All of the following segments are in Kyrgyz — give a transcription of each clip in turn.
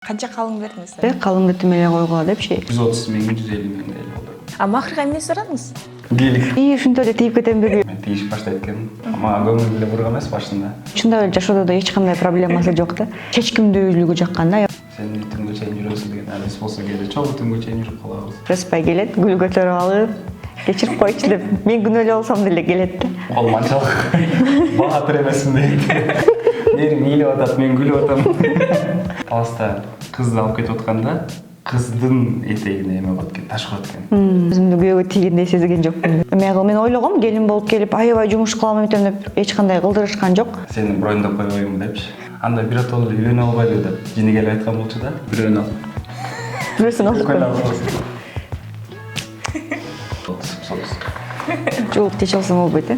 Канча калың бердиңиз? Калыңдытып эле койгула депчи. 130 миң, 150 миң эле болду. Махырга эмне сурадыңыз? Бийлик. Ушинтип эле тийип кетем деп. Мен тийишип баштайт экенмин. Мага көңүл эле бурук эмес башында. Ушундай эле жашоодо да эч кандай проблемасы жок да. Чечкимдүүлүгү жаккан да. Сен түнгө чейин жүрөсүң деген адис болсо кээде чогуу түнгө чейин жүрүп калабыз. Распай келет, гүл көтөрүп алып, кечирип койчу деп. Мен күнөөлүү болсом деле келет да. Колум анчалык баатыр эмесмин дейт. Мээрим ийилип атат, мен күлүп атам. Таласта кызды алып кетип атканда кыздын этегине эме болот экен, таш коет экен. Өзүмдү күйөөгө тийгендей сезген жокмун. Мен ойлогом, келин болуп келип, аябай жумуш кылам этем деп эч кандай кылдырышкан жок. Сени брондоп койбоймун депчи. Анда биротоло үйлөнө албайлы деп жини келип айткан болчу да. Бирөөнү алып. Бирөөсүн алып жууп тече алсам болбойт,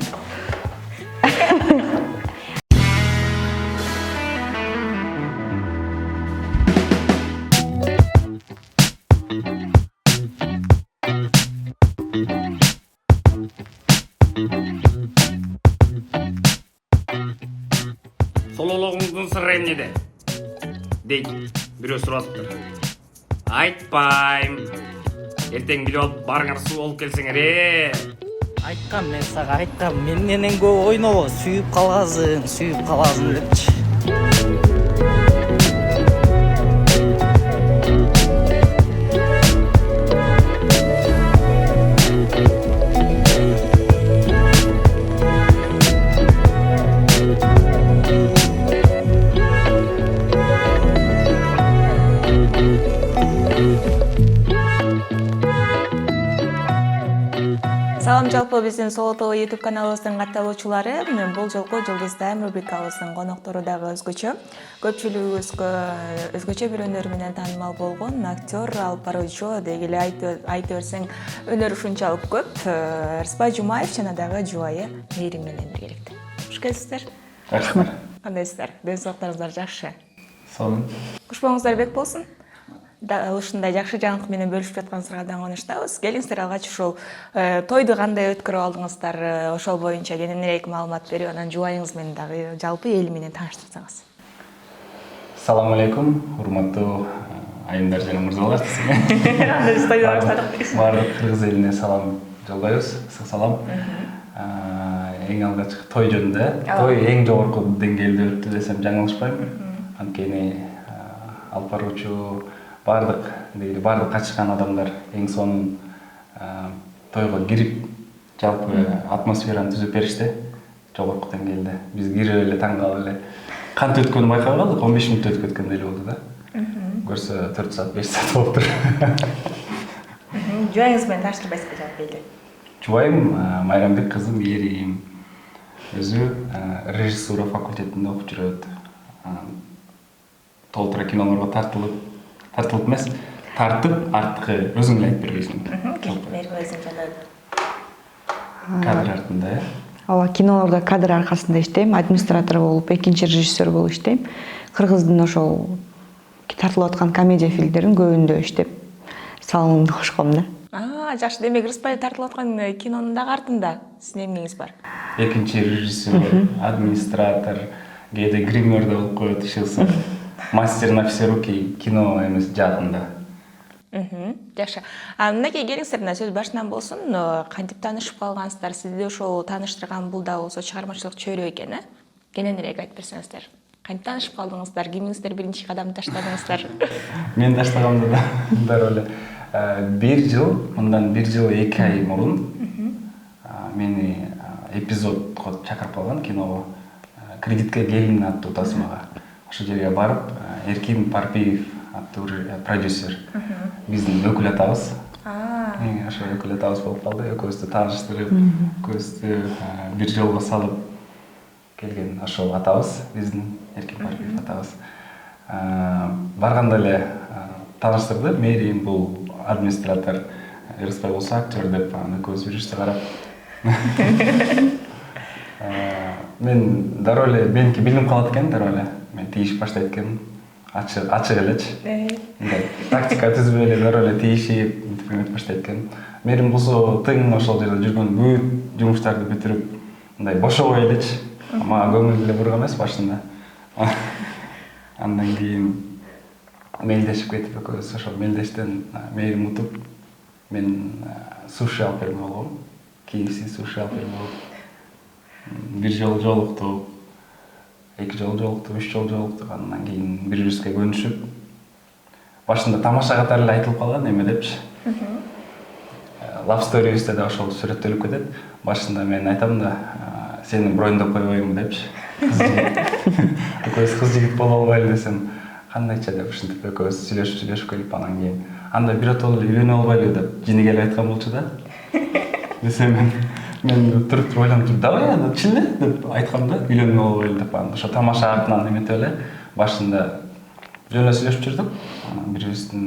Солологуңдун сыры эмнеде? Дейт, бирөө сурапты. Айтпайм. Эртең билип алып барыңар суу болуп келсеңер. Айткам мен сага, айткам мен менен көп ойнобо, сүйүп каласың депчи. Салам жалпы биздин Соло ТВ YouTube каналыбыздын катталуучулары. Бул жолку Жылдыз Дайым рубрикабыздын коноктору дагы өзгөчө. Көпчүлүгүбүзгө өзгөчө бир өнөрү менен таанымал болгон актер алып баруучу дегеле айта берсең өнөрү ушунчалык көп. Рыспай Жумаев жана дагы жубайы Мээрим менен биргеликте. Куш келипсиздер. Рахмат. Кандайсыздар? Ден соолуктарыңыздар жакшы? Сонун. Куш болуңуздар бек болсун. Ушундай жакшы жаңылык менен бөлүшүп жатканыңызга абдан кубанычтабыз. Келиңиздер алгач ушул тойду кандай өткөрүп алдыңыздар, ошол боюнча кененирээк маалымат берип, анан жубайыңыз менен дагы жалпы эл менен тааныштырсаңыз. Assalamu alaikum, урматтуу айымдар жана мырзалар. Анда тойдо баштадык. Баардык кыргыз элине салам жолдойбуз. Ысык салам. Эң алгачкы той жөнүндө, той эң жогорку деңгээлде өттү десем жаңылышпайм. Анткени алып баруучу бардык качкан адамдар эң сонун тойго кирип, жалпы атмосфераны түзүп беришти жогорку деңгээлде. Биз кирип эле таң калып эле кантип өткөнүн байкабай калдык, 15 мүнөт өтүп кеткендей эле болду да. Көрсө 4 саат, 5 саат болуптур. Жубайыңыз менен тааныштырбайсызбы жалпы эле? Жубайым Майрамбек кызы Мээрим. Өзү режиссура факультетинде окуп жүрөт. Толтура кинолорго тартылып эмес, тартып арткы өзүң эле айтып бергейсиң. Мээрим өзүң жана кадр артында. Ооба, кинолордо кадр аркасында иштейм, администратор болуп, экинчи режиссер болуп иштейм. Кыргыздын ошол тартылып аткан комедия фильмдерин көбүндө иштеп салымымды кошком да. Жакшы. Демек Рыспай тартылып аткан кинонун дагы артында сиздин эмнеңиз бар? Экинчи режиссер, администратор, кээде гример да болуп коет, иши мастер на все руки кино эмес жаатында. Жакшы. Мынакей келиңиздер, мына сөз башынан болсун. Кантип таанышып калгансыздар? Сизди ошол тааныштырган бул да болсо чыгармачылык чөйрө экен, кененирээк айтып берсеңиздер. Кантип таанышып калдыңыздар? Кимиңиздер биринчи кадамды таштадыңыздар? Мен таштаганда да дароо эле мындан 1 жыл 2 ай мурун мени эпизодко чакырып калган киного «Кредитке келин» аттуу тасмага. Ошол жерге барып, Эркин Парпиев аттуу продюсер, биздин өкүл атабыз. Ошо өкүл атабыз болуп калды. Экөөбүздү тааныштырып, экөөбүздү бир жолго салып келген ошол атабыз, биздин Эркин Парпиев атабыз. Барганда эле тааныштырды. Мээрим бул администратор, Рыспай болсо актер деп, экөөбүз бир-бирибизге карап. Мен дароо эле меники билинип калат экен, дароо эле. Мен тийишип баштайт экенмин. Ачык элечи. Мындай тактика түзүп эле дароо эле тийишип, интип баштайт экен. Мээрим болсо тың ошол жерде жүргөн бүт жумуштарды бүтүрүп, мындай бошобой элечи. Мага көңүл эле бурук эмес башында. Андан кийин мелдешип кетип экөөбүз ошол мелдештен мээрим утуп мен суши алып берме болгом. KFC суши алып берме болуп бир жолу жолуктук, 2 жолу жолуктук, 3 жолу жолуктук. Андан кийин бири-бирибизге көнүшүп, башында тамаша катары эле айтылып калган эме депчи. Love Story'бизде да ошол сүрөттөлүп кетет. Башында мен айтам да, сени брондоп койбоймун депчи. Экөөбүз кыз жигит боло албайлы десем, кандайча деп ушинтип экөөбүз сүйлөшүп келип анан кийин анда бир отол үйлөнө албайлы деп жини келип айткан болчу да. Десем мен туруп ойлонуп туруп, давай анда чилне деп айткам да, үйлөнө албайлы деп. Анда ошо тамаша артынан эметип эле башында жөн эле сүйлөшүп жүрдүк. Анан бири-бирибиздин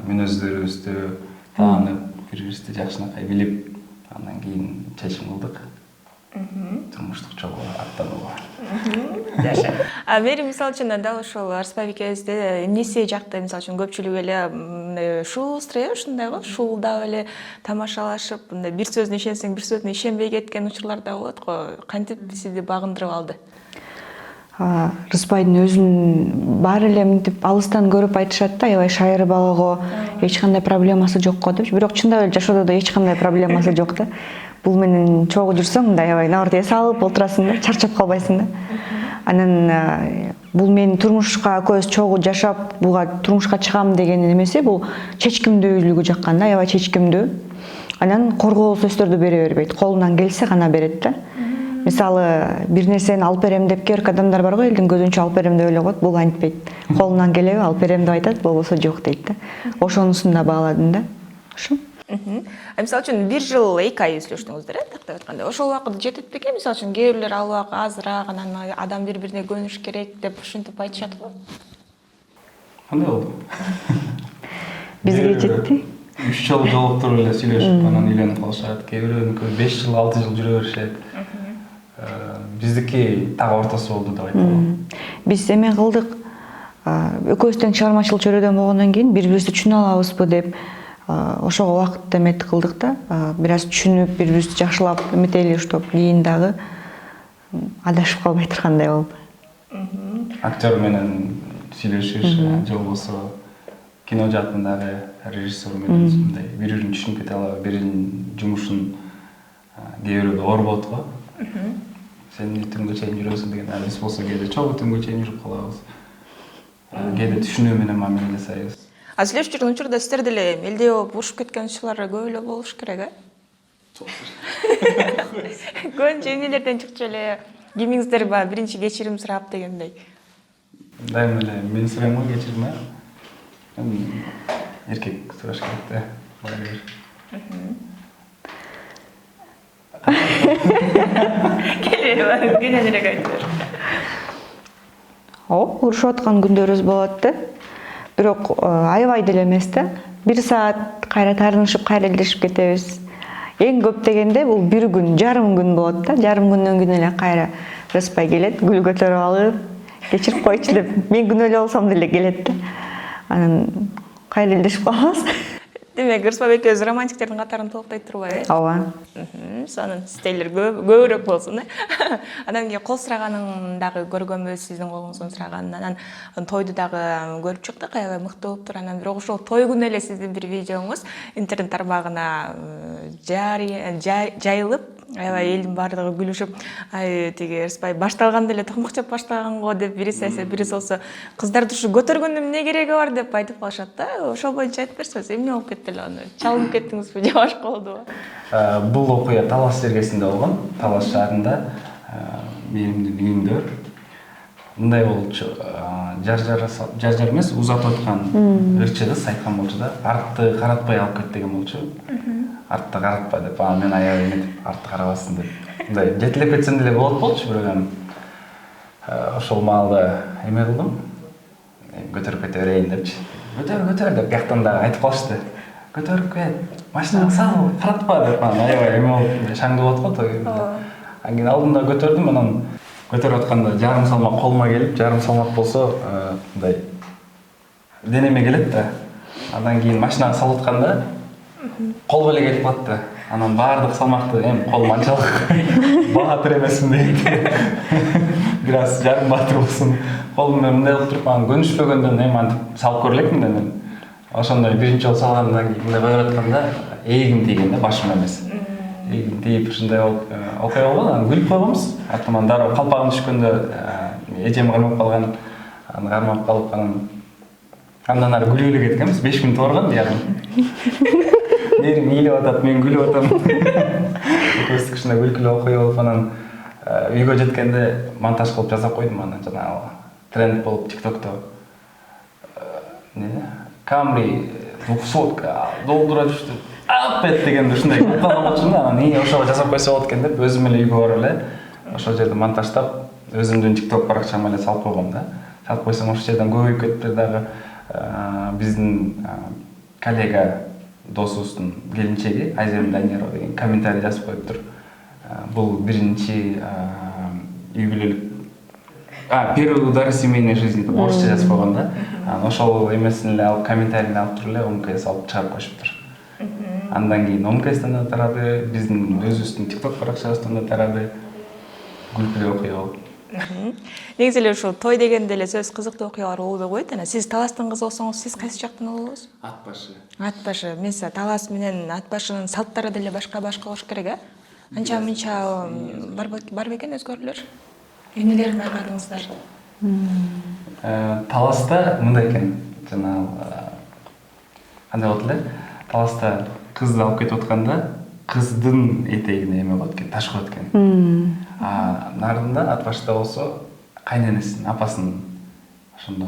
мүнөздөрүбүздү таанып, бири-бирибизди жакшынакай билип, андан кийин чечим кылдык. Турмуштук жолго аттанууга. Жаша. Мери мисалы үчүн дал ошол Арыспай экөөбүздө эмнеси жакты, мисалы үчүн көпчүлүк эле шуулстыр, ушундай го, шуулдап эле тамашалашып, мындай бир сөзүнө ишенсең, бир сөзүнө ишенбей кеткен учурлар да болот го. Кантип сизди багындырып алды? Рыспайдын өзүн баары эле мынтип алыстан көрүп айтышат да, аябай шайыр бала го, эч кандай проблемасы жок го депчи. Бирок чындап эле жашоодо да эч кандай проблемасы жок да. Бул менен чогуу жүрсөң, мындай аябай наурда эс алып отурасың да, чарчап калбайсың да. Анан бул менин турмушка экөөбүз чогуу жашап, буга турмушка чыгам деген эмеси бул чечкимдүүлүгү жаккан да, аябай чечкимдүү. Анан коргоо сөздөрдү бере бербейт, колунан келсе гана берет да. Мисалы, бир нерсени алып берем деп керек адамдар бар го, элдин көзүнчө алып берем деп ойлоп коет, бул антпейт. Колунан келеби алып берем деп айтат, болбосо жок дейт да. Ошонусун да бааладым да. Ошо. Мисалы үчүн 1 жыл 2 ай сүйлөштүңүздөр, тактап айтканда. Ошол убакыт жетет бекен? Мисалы үчүн кээ бирлер ал убакыт азыраак, анан адам бири-бирине көнүш керек деп ушинтип айтышат го. Кандай болду? Бизге жетти. 3 жолу жолуктуруп эле сүйлөшүп, анан үйлөнүп калышат. Кээ бирөөнүкү 5 жыл, 6 жыл жүрө беришет. Биздики так ортосу болду деп айталам. Биз эме кылдык. Экөөбүз тең чыгармачылык чөйрөдөн болгондон кийин бири-бирибизди түшүнө алабызбы деп ошого убакыт эмет кылдык да. Бир аз түшүнүп, бири-бирибизди жакшылап эметели, чтоб кийин дагы адашып калбай тургандай болду. Актер менен сүйлөшүш, же болбосо кино жаатындагы режиссер менен мындай бири-бирин түшүнүп кете алабы, биринин жумушун кээ бирөөдө оор болот го. Сен түнгө чейин жүрөсүң деген биз болсо кээде чогуу түнгө чейин жүрүп калабыз. Кээде түшүнүү менен мамиле жасайбыз. Сүйлөшүп жүргөн учурда сиздер деле мелдей болуп урушуп кеткен учурлар көп эле болуш керек, Көбүнчө эмнелерден чыкчу эле? Кимиңиздер биринчи кечирим сурап дегендей? Дайыма эле мен сурайм го кечирим, эркек сураш керек да. Кененирээк айтыңыз. Урушуп аткан күндөрүбүз болот да. Бирок аябай деле эмес да. 1 саат кайра таарынышып, кайра элдешип кетебиз. Эң көп дегенде бул 1 күн, жарым күн болот да. Жарым күндөн кийин эле кайра Рыспай келет, гүл көтөрүп алып, кечирип койчу деп, мен күнөөлүү болсом деле келет да. Анан кайра элдешип калабыз. Демек, Рыспай экөөбүз романтиктердин катарын толуктай турбайбы? Ооба. Сонун стейлер көбүрөөк болсун, Анан кийин кол сураганын дагы көргөнбүз, сиздин колуңуздон сураганын. Анан тойду дагы көрүп чыктык, аябай мыкты болуптур. Анан бирок ошол той күнү эле сиздин бир видеоңуз интернет тармагына жайылып, аябай элдин баардыгы күлүшүп, тиги Рыспай башталганда эле токмок жеп баштаган го деп, бириси айтса, бириси болсо кыздарды ушу көтөргөндө эмне кереги бар деп айтып калышат да. Ошол боюнча айтып берсеңиз, эмне болуп кетти эле аны? Чалынып кеттиңизби же башка болдубу? Бул окуя Талас жергесинде болгон, Талас шаарында, менин үйүмдө. Мындай болчу, жар эмес, узатып аткан ырчы кыз айткан болчу да, артты каратпай алып кет деген болчу. Артты каратпа деп, мен аябай эметип, артты карабасын деп. Мындай жетилеп кетсем деле болот болчу, бирок ошол маалда эме кылдым. Көтөрүп кете берейин депчи. Көтөр деп, бияктан да айтып калышты. Көтөрүп кет, машинага сал, каратпа деп, аябай эме болуп, шаңдуу болот го той. Анан кийин алдымда көтөрдүм, анан көтөрүп атканда жарым салмак колума келип, жарым салмак болсо, мындай денеме келет да. Андан кийин машинага салып атканда кол беле келип калды. Анан баардык салмакты колум анчалык баатыр эмесмин дейт. Бир аз жарым баатыр болсун, колум менен мындай кылып туруп анан көнүшпөгөндөн эми антип салып көрө элекмин да мен. Ошондой биринчи жолу салгандан кийин мындай коюп атканда ээгим тийген да, башым эмес. Ээгим тийип ушундай болуп окуя болгон, анан күлүп койгонбуз. Артыман дароо калпагым түшкөндө эжем кармап калган, аны кармап калып андан ары күлүп эле кеткенбиз. 5 мүнөт барган ярым. Мээрим ыйлап атат, мен күлүп атам. Экөөбүз кичине күлкүлүү окуя болуп анан үйгө жеткенде монтаж кылып жасап койдум анан жанагы тренд болуп TikTok'то Camry 200ка долдура түштү. Апет дегенде ушундай кылган да, анан ошого жасап койсо болот экен деп өзүм эле үйгө барып эле ошол жерде монтаждап өзүмдүн TikTok баракчама эле салып койгом да. Салып койсом ошол жерден көбөйүп кетти дагы. Биздин коллега досубуздун келинчеги Айзем Даниярова деген комментарий жазып коюптур. Бул биринчи үй бүлөлүк первый удар семейной жизни деп орусча жазып койгон да. Ошол эмесин эле алып комментарийни алып туруп эле ОМКС алып чыгарып коюшуптур. Андан кийин ОМКСтен да тарады, биздин өзүбүздүн TikTok баракчабыздан да тарады. Күлкүлүү окуя болуп. Негизи эле ушул той дегенде эле сөз кызыктуу окуялар болбой коет. Анан сиз Таластын кызы болсоңуз, сиз кайсы жактан болобуз? Ат башы. Ат башы. Мисалы Талас менен Ат башынын салттары деле башка болуш керек, а? Анча мынча бар бекен өзгөрүүлөр? Эмнелерин байкадыңыздар? Таласта мындай экен, жанагы кандай болот эле? Таласта кызды алып кетип атканда кыздын этегине эме болот экен, таш коет экен. Нарында Ат башта болсо кайненесин, апасынын ошондо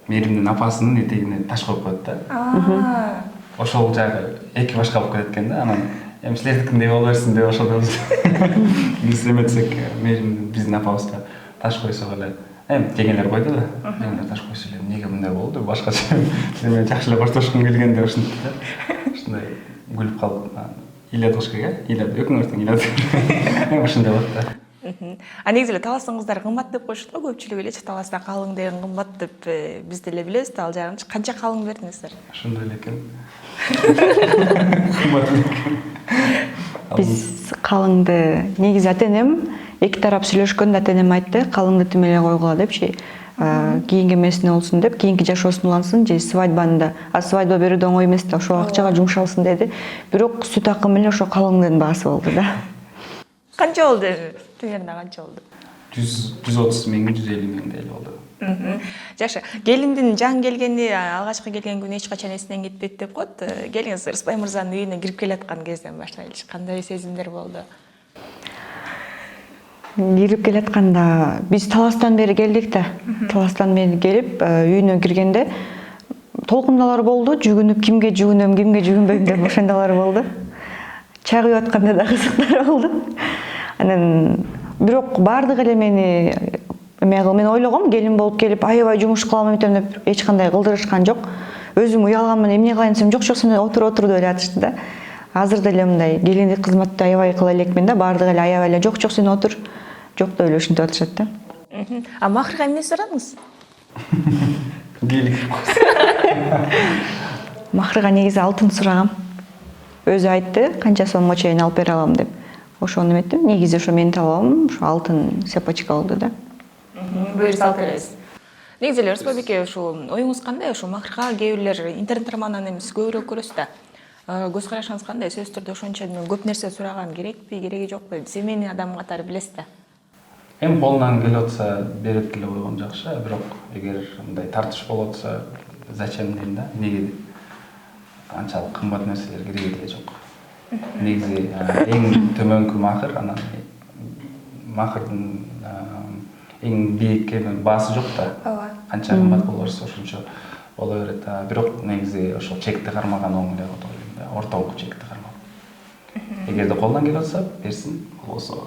Мээримдин апасынын этегине таш коюп коет да. Ошол жагы эки башка болуп кетет экен да. Анан эми силердикиндей боло берсин деп ошол биз эметсек, Мээримдин биздин апабызга таш койсок эле, эми жеңелер койду да. Жеңелер таш койсо эле эмнеге мындай болду, башкача мен жакшы эле коштошкум келген деп ушинтип да. Ушундай күлүп калып ыйлады кыш керек, ыйлады, өкүңөр тең ыйлады. Эми ушундай болот да. Негизи эле Таластын кыздары кымбат деп коюшат го, көпчүлүк элечи Таласта калың деген кымбат деп биз деле билебиз да, ал жагынчы канча калың бердиңиздер? Ошондой эле экен. Кымбат эле экен. Биз калыңды негизи ата-энем эки тарап сүйлөшкөндө ата-энем айтты, калыңды тим эле койгула депчи. Кийинки эмесине болсун деп, кийинки жашоосун улансын, же свадьбаны да, свадьба берүү да оңой эмес да, ошол акчага жумшалсын деди. Бирок сүт акы менен ошо калыңдын баасы болду да. Канча болду эми? Примерно канча болду? 130 миң, 150 миңдей болду. Жакшы. Келиндин жан келгени алгачкы келген күнү эч качан эсинен кетпейт деп коет. Келиңиз Рыспай мырзанын үйүнө кирип келаткан кезден баштайлычы. Кандай сезимдер болду? Кирип келатканда биз Таластан бери келдик да. Таластан бери келип үйүнө киргенде толкундалар болду. Жүгүнүп кимге жүгүнөм, кимге жүгүнбөйм деп ошондолор болду. Чай куюп атканда да кызыктар болду. Анан бирок баардыгы эле мени мен ойлогом, келин болуп келип аябай жумуш кылам өтөм деп эч кандай кылдырышкан жок. Өзүм уялганмын, эмне кылайын десем, жок сен отур деп эле да. Азыр деле мындай келиндик кызматты аябай кыла элекмин да, баардыгы эле аябай эле жок сен отур. Жок деп эле ушинтип атышат да. Махырга эмне сурадыңыз? Бийлик. Махырга негизи алтын сурагам. Өзү айтты, канча сомго чейин алып бере алам деп. Ошону эметтим. Негизи ошо менин талабым ошо алтын цепочка болду да. Буюрса алып бересиз. Негизи эле Рыспай бике, ушул оюңуз кандай? Ушул махырга кээ бирлер интернет романынан эмес көбүрөөк көрөсүз да. Көз карашыңыз кандай? Сөзсүз түрдө ошончо көп нерсе сураган керекпи, кереги жокпу? Семейный адам катары билесиз да. Эми колунан келип атса берип деле койгон жакшы, бирок эгер мындай тартыш болуп атса зачем дейм да. Неге анчалык кымбат нерселер кереги деле жок. Негизи эң төмөнкү махыр, анан махырдын эң бийик баасы жок да. Канча кымбат боло берсе ошончо боло берет. Бирок негизи ошол чекти кармаган оң эле деп ойлойм да. Ортолук чекти кармап. Эгерде колунан келип атса берсин, болбосо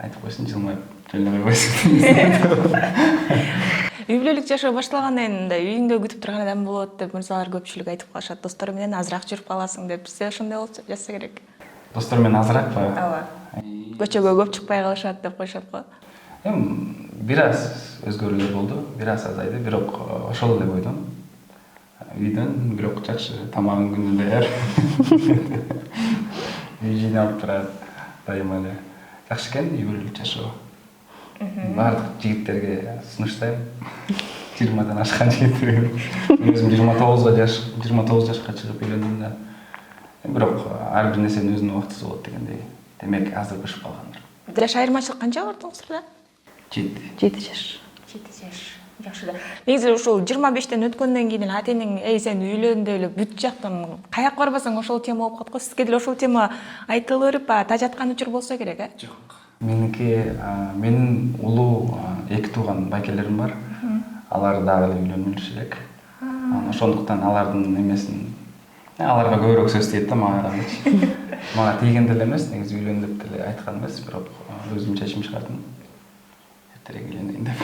айтып койсун, жылмайып жөнөй койсун. Үй бүлөлүк жашоо башталгандан кийин мындай үйүңдө күтүп турган адам болот деп мырзалар көпчүлүк айтып калышат. Достору менен азыраак жүрүп каласың деп. Сизде ошондой болуп жатса керек. Достор менен азыраакпы? Ооба. Көчөгө көп чыкпай калышат деп коюшат го. Эми бир аз өзгөрүүлөр болду, бир аз азайды, бирок ошол эле бойдон. Үйдөн бирок жакшы тамагын күнүнө даяр. Үй жыйнап турат, дайыма эле. Жакшы экен үй бүлөлүк жашоо. Бардык жигиттерге сунуштайм. 20 ашкан жигиттерге. Мен өзүм 29 жашка чыгып үйлөндүм да. Бирок ар бир нерсенин өзүнүн убактысы болот дегендей. Демек азыр бышып калгандыр. Жаш айырмачылык канча бар туңуздарда? 7. 7 жаш. 7 жаш. Жакшы да. Негизи ушул 25тен өткөндөн кийин эле атенин сен үйлөн деп эле бүт жактан каяк барбасаң ошол тема болуп калат го. Сизге деле ошол тема айтылып берип, тажаткан учур болсо керек, э? Жок. Менин улуу 2 тууган байкелерим бар. Алар дагы эле үйлөнүлүш элек. Ошондуктан алардын эмесин аларга көбүрөөк сөз тиет да, мага караганда. Мага тийген деле эмес, негизи үйлөн деп деле айткан эмес, бирок өзүм чечим чыгардым. Эртерээк үйлөнөйүн деп.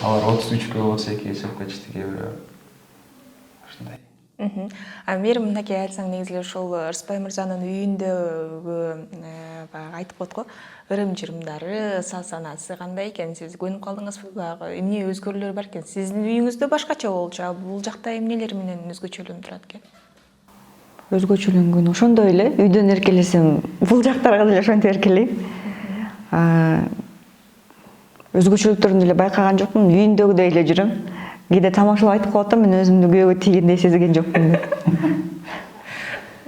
Алар 33-кө, 32-ге чыгып кетишти кээ бирөө. Ушундай. Мээрим мынакей айтсаң, негизи ошол Рыспай мырзанын үйүндөгү баягы айтып коет го, ырым-жырымдары, сал-санасы кандай экен? Сиз көнүп калдыңызбы? Баягы эмне өзгөрүүлөр бар экен? Сиздин үйүңүздө башкача болчу, бул жакта эмнелер менен өзгөчөлөнүп турат экен? Өзгөчөлөнгөн ошондой эле. Үйдөн эркелесем, бул жактарга деле ошентип эркелейм. Өзгөчөлүктөрүн деле байкаган жокмун. Үйүндөгүдөй эле жүрөм. Кээде тамашалап айтып коет да, мен өзүмдү күйөөгө тийгендей сезген жокмун деп.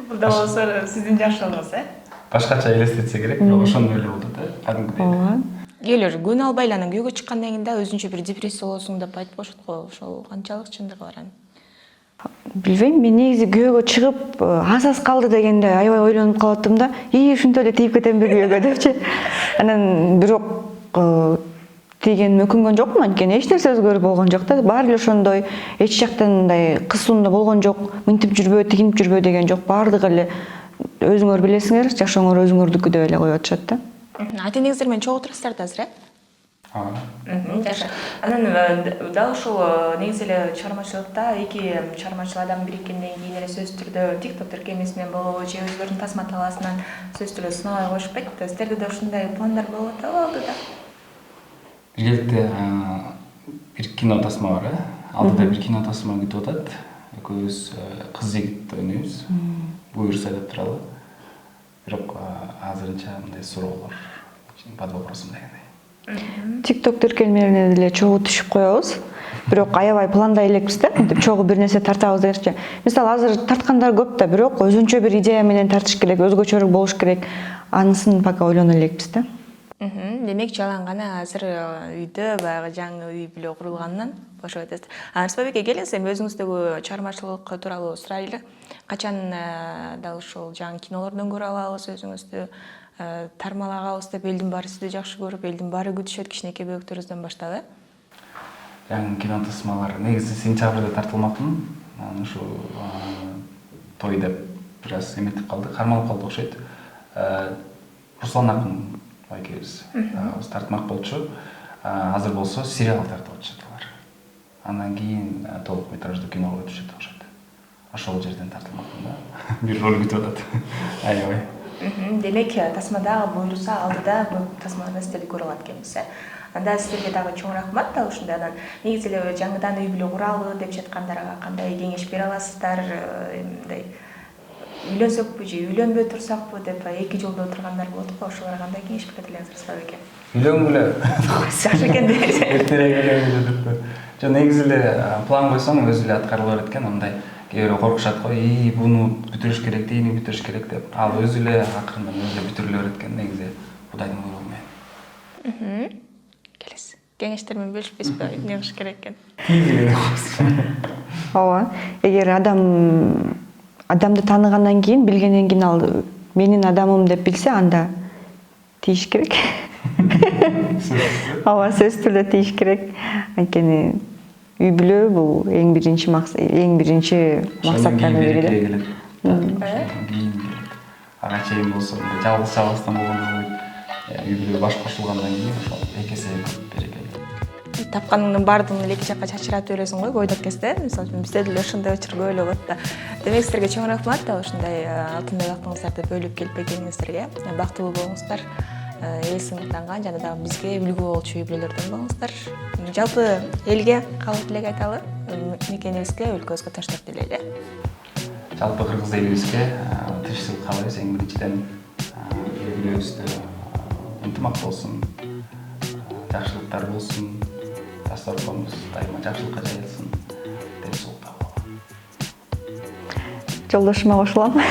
Бул да болсо сиздин жашооңуз, э? Башкача элестетсе керек, бирок ошондой эле болот, кадимкидей. Ооба. Кээлер күн албай эле анан күйөөгө чыккандан кийин да өзүнчө бир депрессия болосуң деп айтып коюшат го. Ошол канчалык чындыгы бар анын? Билбейм, мен негизи күйөөгө чыгып аз калды дегенде аябай ойлонуп калаттым да, ушинтип эле тийип кетемби күйөөгө депчи. Анан бирок тийген өкүнгөн жокмун, анткени эч нерсе өзгөрүп болгон жок да. Баары эле ошондой, эч жактан мындай кысуунда болгон жок, мынтип жүрбө, тигинип жүрбө деген жок. Баардыгы эле өзүңөр билесиңер, жашооңор өзүңөрдүкү деп эле коюп атышат да. Ата-энеңиздер менен чогуу турасыздар да азыр, э? Ооба. Жакшы. Анан дал ушул негизи эле чыгармачылыкта эки чыгармачыл адам бириккенден кийин эле сөзсүз түрдө TikTok тиркемесинен болобу, же өздөрүнүн тасма талаасынан сөзсүз түрдө сынабай коюшпайт. Сиздерде да ушундай пландар болуп атабы алдыда? Биргеликте бир кино тасма бар, алдыда бир кино тасма күтүп атат. Экөөбүз кыз жигит ойнойбуз. Буюрса деп туралы. Бирок азырынча мындай суроолор под вопросом дегендей. TikTok тиркелмелерине деле чогуу түшүп коебуз. Бирок аябай пландай элекпиз да, мынтип чогуу бир нерсе тартабыз дегенче. Мисалы азыр тарткандар көп да, бирок өзүнчө бир идея менен тартыш керек, өзгөчөрөөк болуш керек. Анысын пока ойлоно элекпиз да. Демек жалаң гана азыр үйдө баягы жаңы үй бүлө курулганынан бошоп атасыз. Рыспайбек, келиңиз, эми өзүңүздөгү чыгармачылык тууралуу сурайлы. Качан дал ушул жаңы кинолордон көрө алабыз өзүңүздү? Тармалагабыз деп элдин баары сизди жакшы көрүп, элдин баары күтүшөт кичинекей бөбөктөрүбүздөн баштап, э? Жаңы кино тасмалар негизи сентябрда тартылмакмын. Ушу той деп бир аз эметип калды, кармалып калды окшойт. Руслан акын байкебиз тартмак болчу. Азыр болсо сериал тартып атышат алар. Андан кийин толук метраждуу киного өтүшөт окшойт. Ошол жерден тартылмакмын да. Бир роль күтүп атат. Аябай. Демек тасмадагы буйруса алдыда бул тасманы сиздерди көрө алат экенбиз, э? Анда сиздерге дагы чоң рахмат да ушундай анан негизи эле жаңыдан үй бүлө куралы деп жаткандарга кандай кеңеш бере аласыздар? Мындай үйлөнсөкпү же үйлөнбөй турсакпы деп эки жолдо тургандар болот го, ошолорго кандай кеңеш берет элеңиз Рыспайбек? Үйлөнгүлө. Жакшы экен деп. Эртерээк үйлөнгүлө деп. Жок, негизи эле план койсоң өзү эле аткарыла берет экен, андай кээ бирөө коркушат го, буну бүтүрүш керек, тигини бүтүрүш керек деп. Ал өзү эле акырындан өзү эле бүтүрүлө берет экен, негизи Кудайдын буйругу менен. Келесиз. Кеңештер менен бөлүшпөйсүзбү? Эмне кылыш керек экен? Ооба. Эгер адамды тааныгандан кийин, билгенден кийин ал менин адамым деп билсе, анда тийиш керек. Ооба, сөзсүз түрдө тийиш керек. Анткени үй бүлө бул эң биринчи максаттардын бири да. Ага чейин болсо жалгыз жалгыздан болгондо үй бүлө баш кошулгандан кийин ошол эки эсе көп берекелүү. Тапканыңдын баардыгын эле эки жакка чачыратып бересиң го бойдок кезде. Мисалы үчүн бизде деле ошондой учур көп эле болот да. Демек сиздерге чоң рахмат да ушундай алтындай вактыңыздарды бөлүп келип келгениңиздерге. Бактылуу болуңуздар. Эл сыймыктанган жана дагы бизге үлгү болчу үй бүлөлөрдөн болуңуздар. Жалпы элге калып тилек айталы, мекенибизге, өлкөбүзгө таштап делели. Жалпы кыргыз элибизге тынччылык каалайбыз. Эң биринчиден үй бүлөбүздө ынтымак болсун, жакшылыктар болсун, дастарханыбыз дайыма жакшылыкка жайылсын деп султап. Жолдошума кошулам.